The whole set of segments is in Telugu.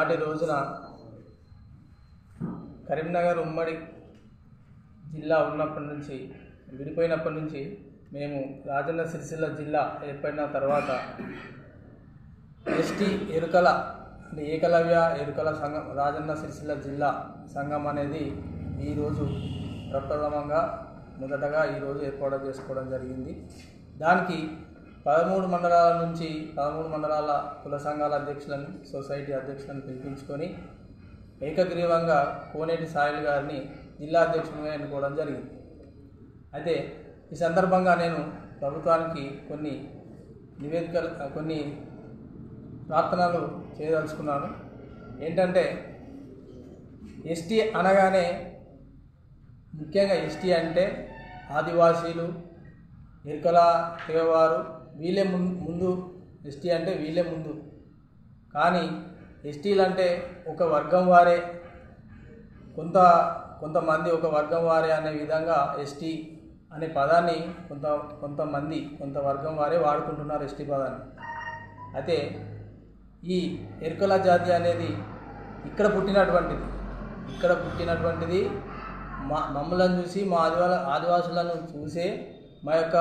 నాటి రోజున కరీంనగర్ ఉమ్మడి జిల్లా ఉన్నప్పటి నుంచి విడిపోయినప్పటి నుంచి మేము రాజన్న సిరిసిల్ల జిల్లా ఏర్పడిన తర్వాత ఎస్టీ ఎరుకల అంటే ఏకలవ్య ఎరుకల సంఘం రాజన్న సిరిసిల్ల జిల్లా సంఘం అనేది ఈరోజు ప్రప్రథమంగా మొదటగా ఈరోజు ఏర్పాటు చేసుకోవడం జరిగింది. దానికి 13 మండలాల నుంచి 13 మండలాల కుల సంఘాల అధ్యక్షులను సొసైటీ అధ్యక్షులను పిలిపించుకొని ఏకగ్రీవంగా కోనేటి సాయిల్ గారిని జిల్లా అధ్యక్షునిగా ఎన్నుకోవడం జరిగింది. అయితే ఈ సందర్భంగా నేను ప్రభుత్వానికి కొన్ని ప్రార్థనలు చేయదలుచుకున్నాను. ఏంటంటే ఎస్టీ అనగానే ముఖ్యంగా ఎస్టీ అంటే ఆదివాసీలు, ఎరుకల తెగవారు వీళ్ళే ముందు. ఎస్టీ అంటే వీళ్ళే ముందు. కానీ ఎస్టీలు అంటే ఒక వర్గం వారే, కొంతమంది ఒక వర్గం వారే అనే విధంగా ఎస్టీ అనే పదాన్ని కొంత వర్గం వారే వాడుకుంటున్నారు ఎస్టీ పదాన్ని. అయితే ఈ ఎరుకల జాతి అనేది ఇక్కడ పుట్టినటువంటిది మమ్మల్ని చూసి మా ఆదివాసులను చూసే మా యొక్క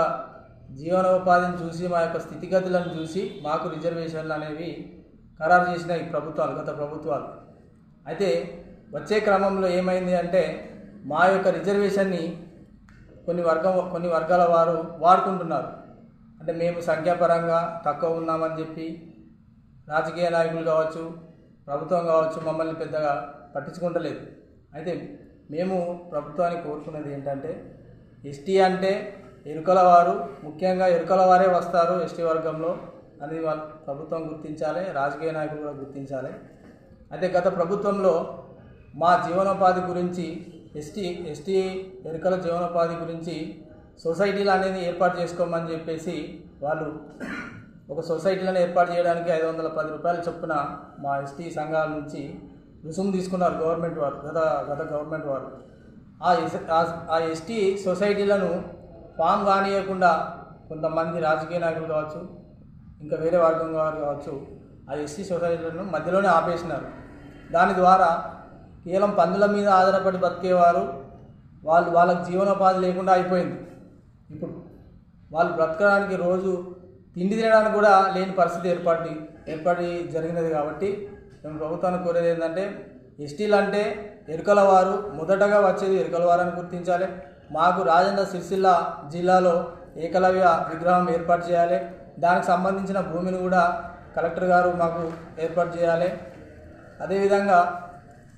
జీవనోపాధిని చూసి మా యొక్క స్థితిగతులను చూసి మాకు రిజర్వేషన్లు అనేవి ఖరారు చేసిన ఈ గత ప్రభుత్వాలు. అయితే వచ్చే క్రమంలో ఏమైంది అంటే మా యొక్క రిజర్వేషన్ని కొన్ని వర్గాల వారు వాడుకుంటున్నారు. అంటే మేము సంఖ్యాపరంగా తక్కువ ఉన్నామని చెప్పి రాజకీయ నాయకులు కావచ్చు, ప్రభుత్వం కావచ్చు మమ్మల్ని పెద్దగా పట్టించుకుంటలేదు. అయితే మేము ప్రభుత్వాన్ని కోరుకున్నది ఏంటంటే ఎస్టీ అంటే ఎరుకల వారు, ముఖ్యంగా ఎరుకల వారే వస్తారు ఎస్టీ వర్గంలో అని వాళ్ళు ప్రభుత్వం గుర్తించాలి, రాజకీయ నాయకులు కూడా గుర్తించాలి. అయితే గత ప్రభుత్వంలో మా జీవనోపాధి గురించి ఎస్టీ ఎరుకల జీవనోపాధి గురించి సొసైటీలు అనేది ఏర్పాటు చేసుకోమని చెప్పేసి వాళ్ళు ఒక సొసైటీలను ఏర్పాటు చేయడానికి 510 రూపాయల చొప్పున మా ఎస్టీ సంఘాల నుంచి రుసుము తీసుకున్నారు గవర్నమెంట్ వారు, గత గవర్నమెంట్ వారు. ఆ ఎస్టీ సొసైటీలను ఫామ్ కానియకుండా కొంతమంది రాజకీయ నాయకులు కావచ్చు, ఇంకా వేరే వర్గం వారు కావచ్చు, ఆ ఎస్టీ సొసైటీలను మధ్యలోనే ఆపేసినారు. దాని ద్వారా కేవలం పందుల మీద ఆధారపడి బతికేవారు వాళ్ళకి జీవనోపాధి లేకుండా అయిపోయింది. ఇప్పుడు వాళ్ళు బ్రతకడానికి రోజు తిండి తినడానికి కూడా లేని పరిస్థితి ఏర్పడి జరిగినది. కాబట్టి మేము ప్రభుత్వాన్ని కోరేది ఏంటంటే ఎస్టీలు అంటే ఎరుకల వారు, మొదటగా వచ్చేది ఎరుకల వారని గుర్తించాలి. మాకు రాజన్న సిరిసిల్ల జిల్లాలో ఏకలవ్య విగ్రహం ఏర్పాటు చేయాలి. దానికి సంబంధించిన భూమిని కూడా కలెక్టర్ గారు మాకు ఏర్పాటు చేయాలి. అదేవిధంగా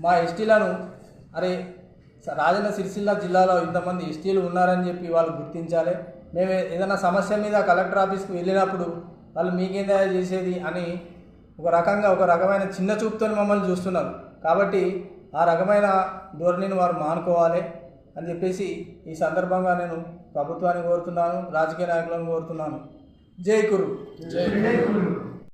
మా ఎస్టీలను రాజన్న సిరిసిల్ల జిల్లాలో ఇంతమంది ఎస్టీలు ఉన్నారని చెప్పి వాళ్ళు గుర్తించాలి. మేము ఏదైనా సమస్య మీద కలెక్టర్ ఆఫీస్కి వెళ్ళినప్పుడు వాళ్ళు మీకేందా చేసేది అని ఒక రకమైన చిన్న చూపుతో మమ్మల్ని చూస్తున్నారు. కాబట్టి ఆ రకమైన ధోరణిని వారు మానుకోవాలి అని చెప్పేసి ఈ సందర్భంగా నేను ప్రభుత్వాన్ని కోరుతున్నాను, రాజకీయ నాయకులను కోరుతున్నాను. జై కురు.